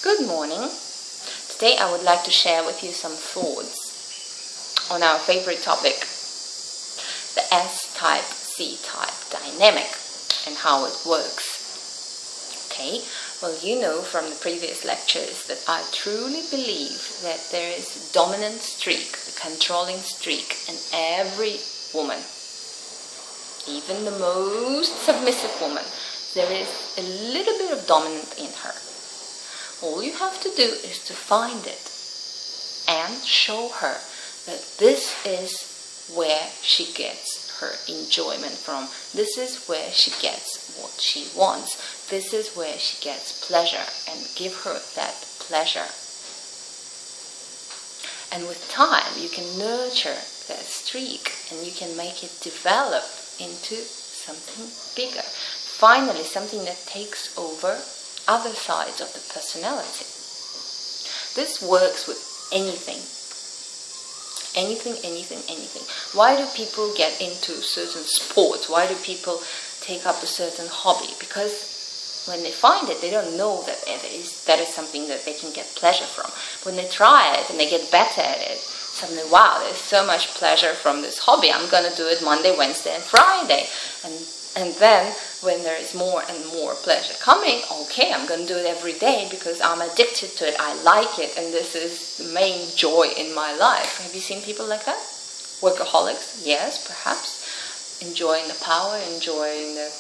Good morning. Today I would like to share with you some thoughts on our favorite topic, the S-type, C-type dynamic and how it works. Okay, well, you know from the previous lectures that I truly believe that there is a dominant streak, a controlling streak in every woman. Even the most submissive woman, there is a little bit of dominant in her. All you have to do is to find it and show her that this is where she gets her enjoyment from. This is where she gets what she wants. This is where she gets pleasure, and give her that pleasure. And with time, you can nurture that streak and you can make it develop into something bigger. Finally, something that takes over other sides of the personality. This works with anything. Anything. Why do people get into certain sports? Why do people take up a certain hobby? Because when they find it, they don't know that that is something that they can get pleasure from. When they try it and they get better at it, suddenly, wow, there's so much pleasure from this hobby. I'm going to do it Monday, Wednesday, and Friday. And then, when there is more and more pleasure coming, okay, I'm going to do it every day because I'm addicted to it. I like it, and this is the main joy in my life. Have you seen people like that? Workaholics? Yes, perhaps. Enjoying the power, enjoying the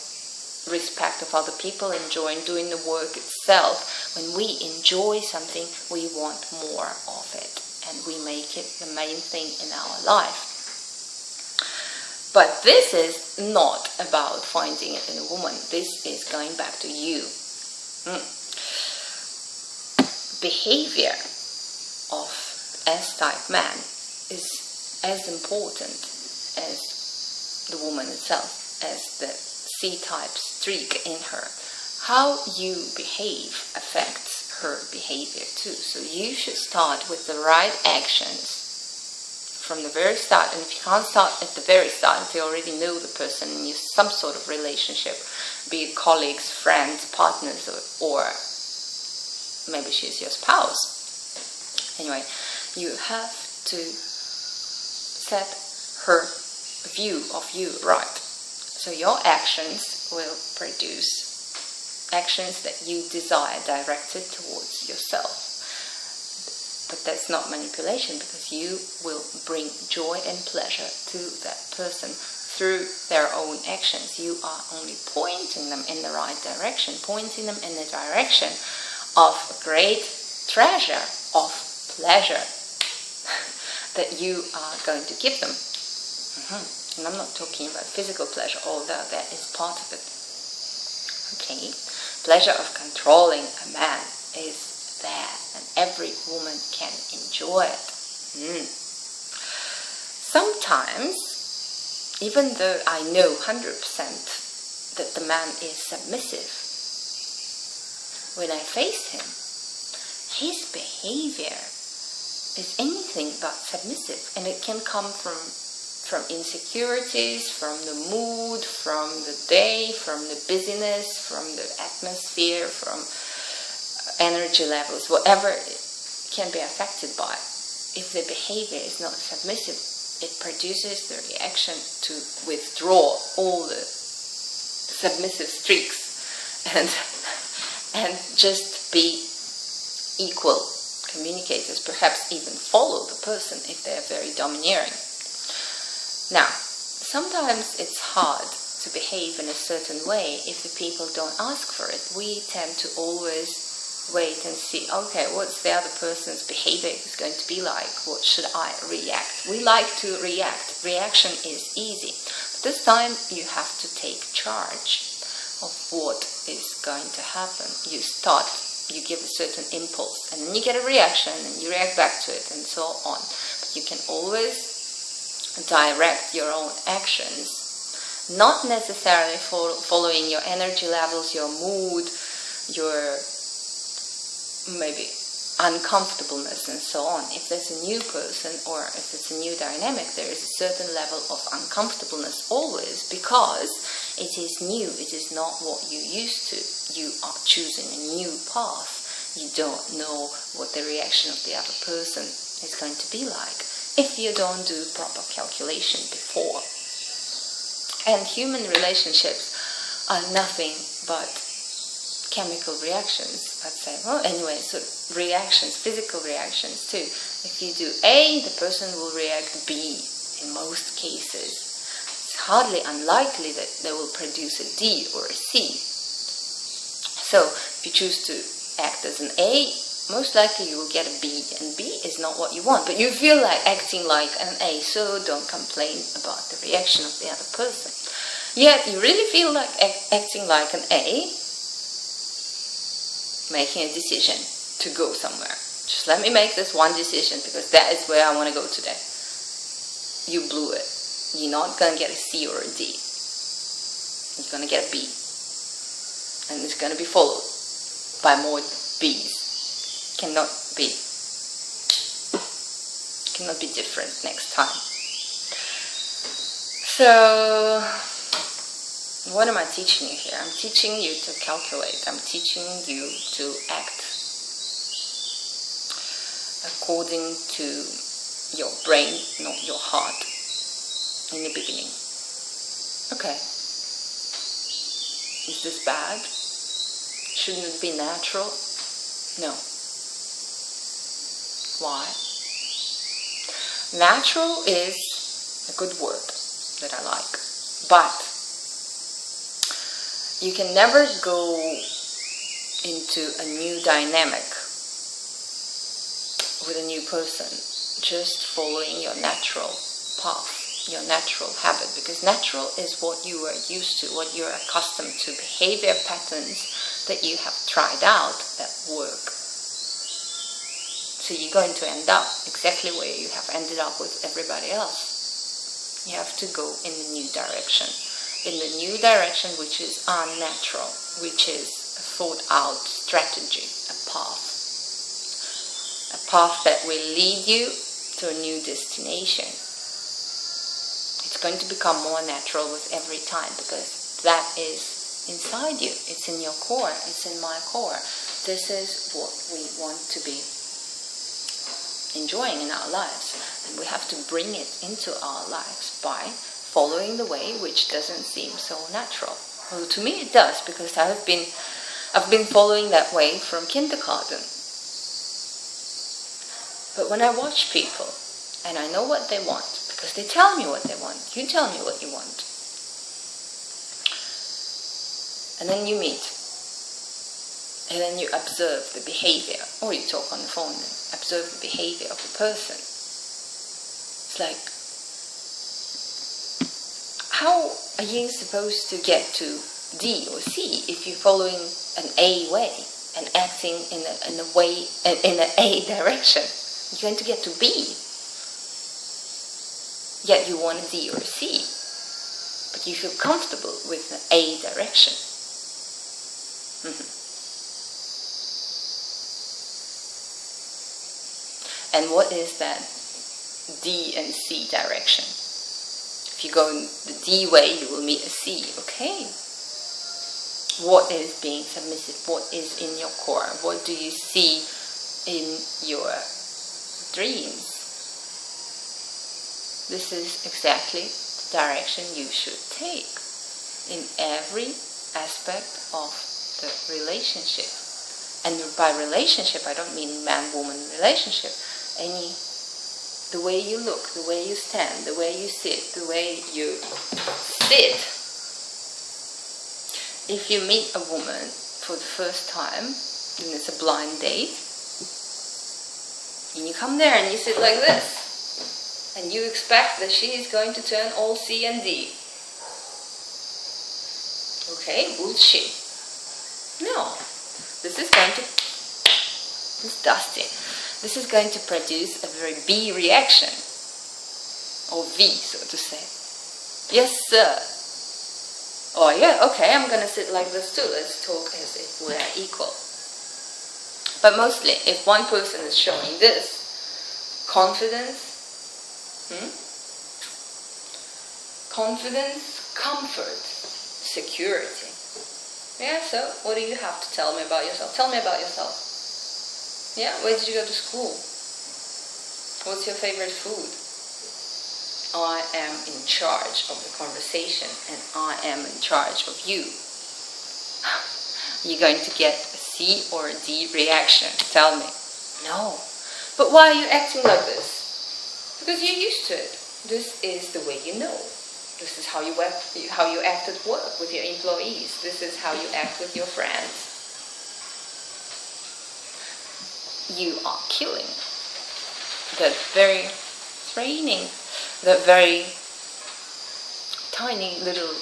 respect of other people, enjoying doing the work itself. When we enjoy something, we want more of it, and we make it the main thing in our life. But this is not about finding it in a woman. This is going back to you. Behavior of S-type man is as important as the woman itself, as the C-type streak in her. How you behave affects her behavior too. So you should start with the right actions from the very start. And if you can't start at the very start, if you already know the person and you have some sort of relationship, be it colleagues, friends, partners, or maybe she's your spouse. Anyway, you have to set her view of you right. So your actions will produce actions that you desire directed towards yourself. But that's not manipulation, because you will bring joy and pleasure to that person through their own actions. You are only pointing them in the right direction, pointing them in the direction of great treasure, of pleasure that you are going to give them. And I'm not talking about physical pleasure, although that is part of it. Okay, pleasure of controlling a man is there, and every woman can enjoy it. Sometimes, even though I know 100% that the man is submissive, when I face him, his behavior is anything but submissive, and it can come from insecurities, from the mood, from the day, from the busyness, from the atmosphere, from energy levels, whatever it can be affected by. If the behavior is not submissive, it produces the reaction to withdraw all the submissive streaks and just be equal communicators, perhaps even follow the person if they are very domineering. Now, sometimes it's hard to behave in a certain way if the people don't ask for it. We tend to always wait and see, okay, what's the other person's behavior is going to be like? What should I react? We like to react. Reaction is easy. But this time you have to take charge of what is going to happen. You give a certain impulse, and then you get a reaction, and you react back to it, and so on. But you can always direct your own actions, not necessarily following your energy levels, your mood, your maybe uncomfortableness and so on. If there's a new person or if it's a new dynamic, there is a certain level of uncomfortableness always, because it is new. It is not what you used to. You are choosing a new path. you don't know what the reaction of the other person is going to be like if you don't do proper calculation before. And human relationships are nothing but chemical reactions, let's say. Well, anyway, so reactions, physical reactions too. If you do A, the person will react B in most cases. It's hardly unlikely that they will produce a D or a C. So if you choose to act as an A, most likely you will get a B, and B is not what you want, but you feel like acting like an A, so don't complain about the reaction of the other person. Yet you really feel like acting like an A, making a decision to go somewhere. Just let me make this one decision because that is where I want to go today. You blew it. You're not going to get a C or a D. You're going to get a B. And it's going to be followed by more B's. Cannot be different next time. So, what am I teaching you here? I'm teaching you to calculate. I'm teaching you to act according to your brain, not your heart, in the beginning. Okay. Is this bad? Shouldn't it be natural? No. Why? Natural is a good word that I like, but you can never go into a new dynamic with a new person just following your natural path, your natural habit, because natural is what you are used to, what you're accustomed to, behavior patterns that you have tried out that work. So you're going to end up exactly where you have ended up with everybody else. You have to go in the new direction. In the new direction which is unnatural, which is a thought out strategy, a path. A path that will lead you to a new destination. It's going to become more natural with every time because that is inside you. It's in your core. It's in my core. This is what we want to be enjoying in our lives, and we have to bring it into our lives by following the way which doesn't seem so natural. Well, to me it does, because I've been following that way from kindergarten. But when I watch people and I know what they want, because they tell me what they want, you tell me what you want, and then you meet, and then you observe the behavior, or you talk on the phone and observe the behavior of the person. It's like, how are you supposed to get to D or C if you're following an A way and acting in an A direction? You're going to get to B, yet you want a D or a C, but you feel comfortable with an A direction. And what is that D and C direction? If you go in the D way, you will meet a C. Okay. What is being submissive? What is in your core? What do you see in your dreams? This is exactly the direction you should take in every aspect of the relationship. And by relationship, I don't mean man-woman relationship. The way you look, the way you stand, the way you sit, the way you sit. If you meet a woman for the first time, and it's a blind date, and you come there and you sit like this, and you expect that she is going to turn all C and D. Okay, who's she? No. This is dusty. This is going to produce a very B reaction, or V, so to say. Yes, sir. Oh, yeah, okay, I'm going to sit like this too. Let's talk as if we're equal. But mostly, if one person is showing this, confidence, comfort, security. Yeah, so what do you have to tell me about yourself? Tell me about yourself. Yeah, where did you go to school? What's your favorite food? I am in charge of the conversation, and I am in charge of you. You're going to get a C or a D reaction. Tell me. No. But why are you acting like this? Because you're used to it. This is the way you know. This is how you act at work with your employees. This is how you act with your friends. You are killing that very training, that very tiny little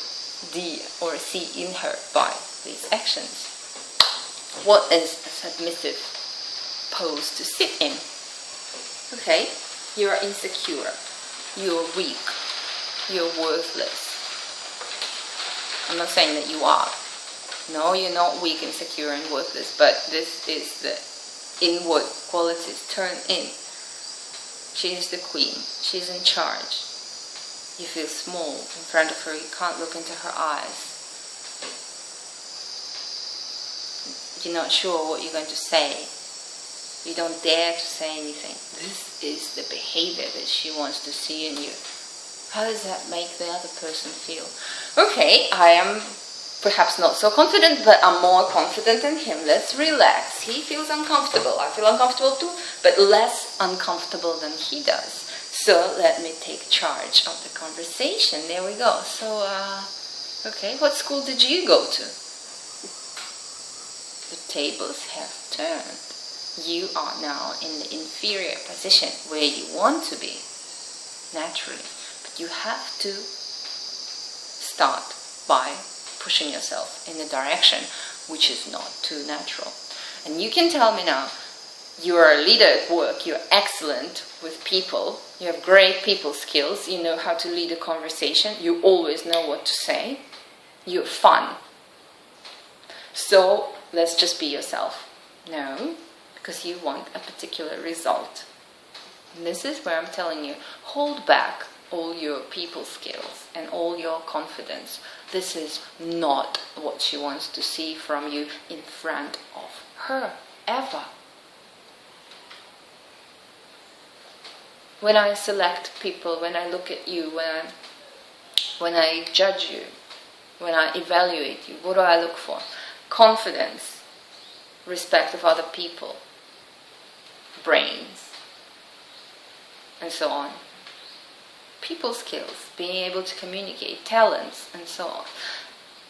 D or C in her by these actions. What is a submissive pose to sit in? Okay, you are insecure, you're weak, you're worthless. I'm not saying that you are. No, you're not weak, insecure, and worthless, but this is the inward qualities. Turn in. She is the queen. She's in charge. You feel small in front of her. You can't look into her eyes. You're not sure what you're going to say. You don't dare to say anything. This is the behavior that she wants to see in you. How does that make the other person feel? Okay, I am perhaps not so confident, but I'm more confident than him. Let's relax. He feels uncomfortable. I feel uncomfortable too, but less uncomfortable than he does. So let me take charge of the conversation. There we go. So, okay, what school did you go to? The tables have turned. You are now in the inferior position where you want to be, naturally. But you have to start by pushing yourself in a direction which is not too natural. And you can tell me now, you are a leader at work, you're excellent with people, you have great people skills, you know how to lead a conversation, you always know what to say, you're fun. So let's just be yourself. No, because you want a particular result. And this is where I'm telling you, hold back all your people skills and all your confidence. This is not what she wants to see from you in front of her, ever. When I select people, when I look at you, when I judge you, when I evaluate you, what do I look for? Confidence, respect of other people, brains, and so on. People skills, being able to communicate, talents, and so on.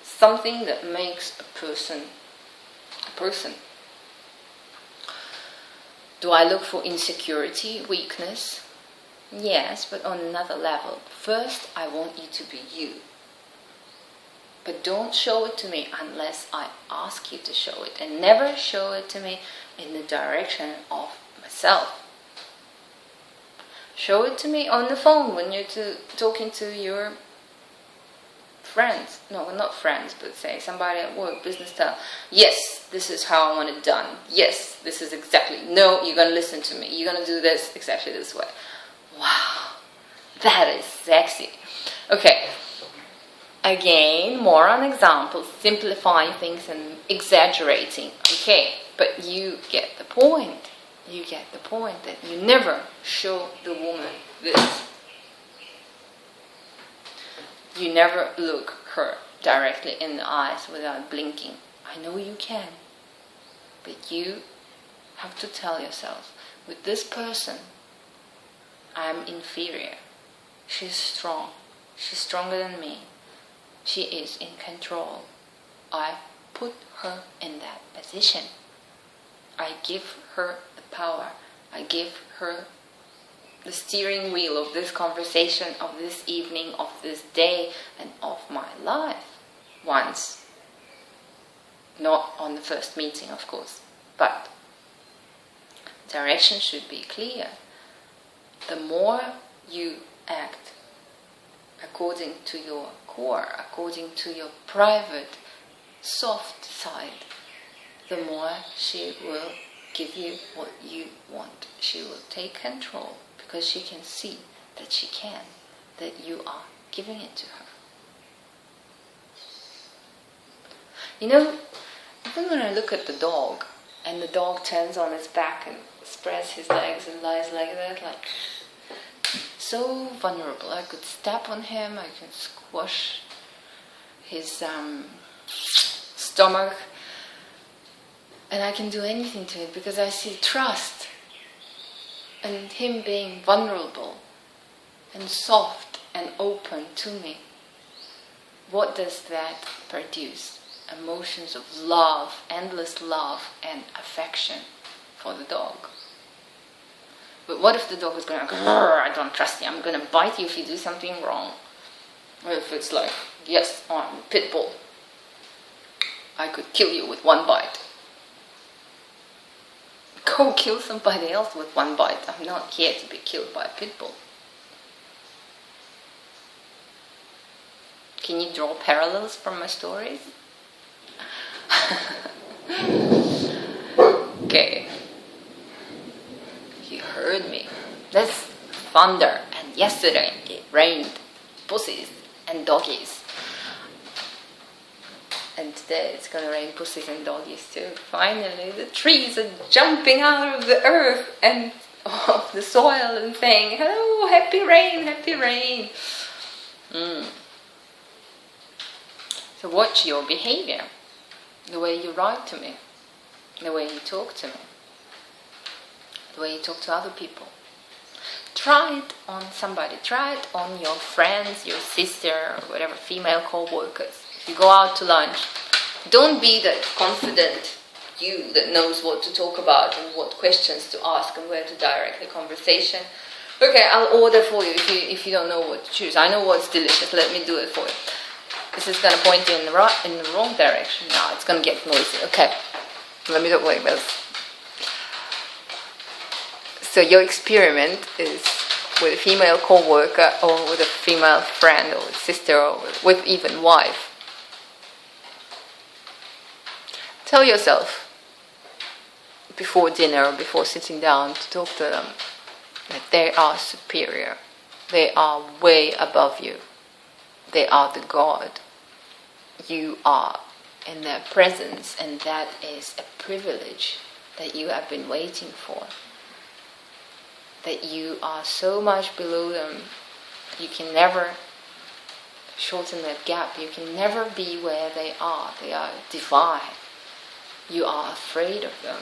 Something that makes a person a person. Do I look for insecurity, weakness? Yes, but on another level. First, I want you to be you. But don't show it to me unless I ask you to show it. And never show it to me in the direction of myself. Show it to me on the phone when you're talking to your friends. No, not friends, but say somebody at work, business style. Yes, this is how I want it done. Yes, this is exactly. No, you're going to listen to me. You're going to do this exactly this way. Wow, that is sexy. Okay. Again, more on examples, simplifying things and exaggerating. Okay, but you get the point. You get the point that you never show the woman this. You never look her directly in the eyes without blinking. I know you can, but you have to tell yourself, with this person, I am inferior. She's strong. She's stronger than me. She is in control. I put her in that position. I give her the power. I give her the steering wheel of this conversation, of this evening, of this day, and of my life. Once. Not on the first meeting, of course. But direction should be clear. The more you act according to your core, according to your private, soft side, the more she will give you what you want. She will take control because she can see that she can, that you are giving it to her. You know, even when I look at the dog, and the dog turns on his back and spreads his legs and lies like that, like so vulnerable. I could step on him, I can squash his stomach, and I can do anything to it because I see trust and him being vulnerable and soft and open to me. What does that produce? Emotions of love, endless love and affection for the dog. But what if the dog is going, I don't trust you, I'm going to bite you if you do something wrong? Or if it's like, yes, I'm a pit bull, I could kill you with one bite. Go kill somebody else with one bite. I'm not here to be killed by a pit bull. Can you draw parallels from my stories? Okay. You heard me. There's thunder, and yesterday it rained pussies and doggies. And today it's gonna rain pussies and doggies too. Finally, the trees are jumping out of the earth and of the soil and saying, "Hello, happy rain, happy rain." So watch your behavior, the way you write to me, the way you talk to me, the way you talk to other people. Try it on somebody. Try it on your friends, your sister, or whatever, female co-workers. If you go out to lunch, don't be that confident you that knows what to talk about and what questions to ask and where to direct the conversation. Okay, I'll order for you if you don't know what to choose. I know what's delicious. Let me do it for you. This is going to point you in the wrong direction. Now it's going to get noisy. Okay, let me talk like this. So your experiment is with a female co-worker or with a female friend or sister or with even wife. Tell yourself before dinner or before sitting down to talk to them that they are superior. They are way above you. They are the God. You are in their presence, and that is a privilege that you have been waiting for. That you are so much below them, you can never shorten that gap. You can never be where they are. They are divine. You are afraid of them.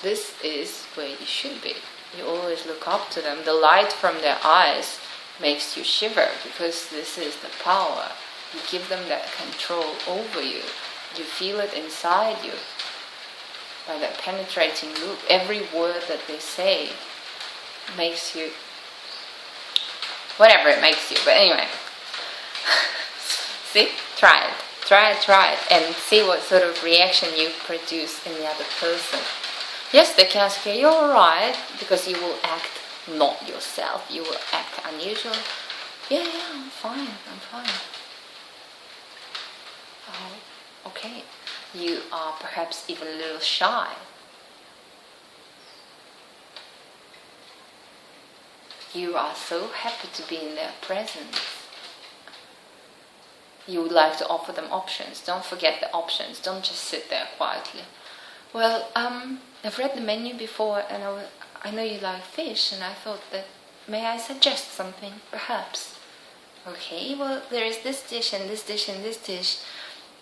This is where you should be. You always look up to them. The light from their eyes makes you shiver because this is the power. You give them that control over you. You feel it inside you by that penetrating look. Every word that they say makes you, whatever it makes you. But anyway, see? Try it, and see what sort of reaction you produce in the other person. Yes, they can ask you, "You're alright," because you will act not yourself. You will act unusual. Yeah, I'm fine. Oh, okay. You are perhaps even a little shy. You are so happy to be in their presence. You would like to offer them options. Don't forget the options. Don't just sit there quietly. Well, I've read the menu before, and I know you like fish, and I thought that, may I suggest something, perhaps? Okay, well, there is this dish and this dish and this dish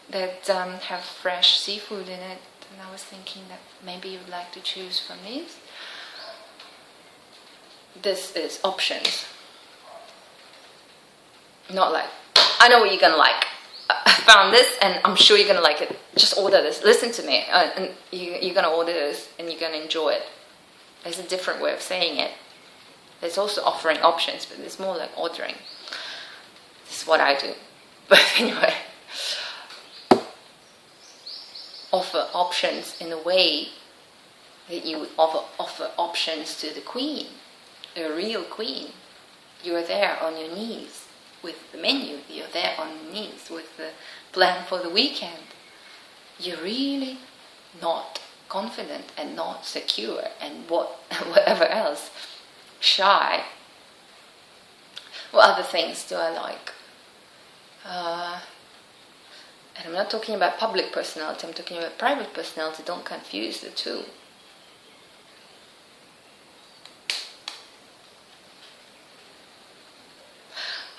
that have fresh seafood in it, and I was thinking that maybe you'd like to choose from these. This is options. Not like, I know what you're going to like. I found this and I'm sure you're going to like it. Just order this. Listen to me. And you're going to order this and you're going to enjoy it. There's a different way of saying it. There's also offering options, but it's more like ordering. This is what I do. But anyway, offer options in a way that you would offer options to the queen, a real queen. You are there on your knees with the menu. You're there on your knees with the plan for the weekend. You're really not confident and not secure and whatever else, shy. What other things do I like? And I'm not talking about public personality, I'm talking about private personality. Don't confuse the two.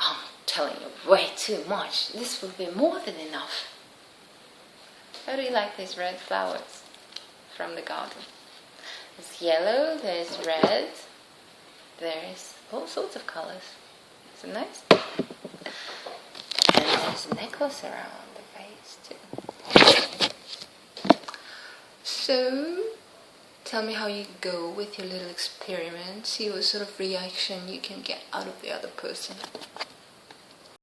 I'm telling you way too much. This will be more than enough. How do you like these red flowers from the garden? There's yellow, there's red, there's all sorts of colors. Isn't it nice? And there's a necklace around the face too. So, tell me how you go with your little experiment. See what sort of reaction you can get out of the other person.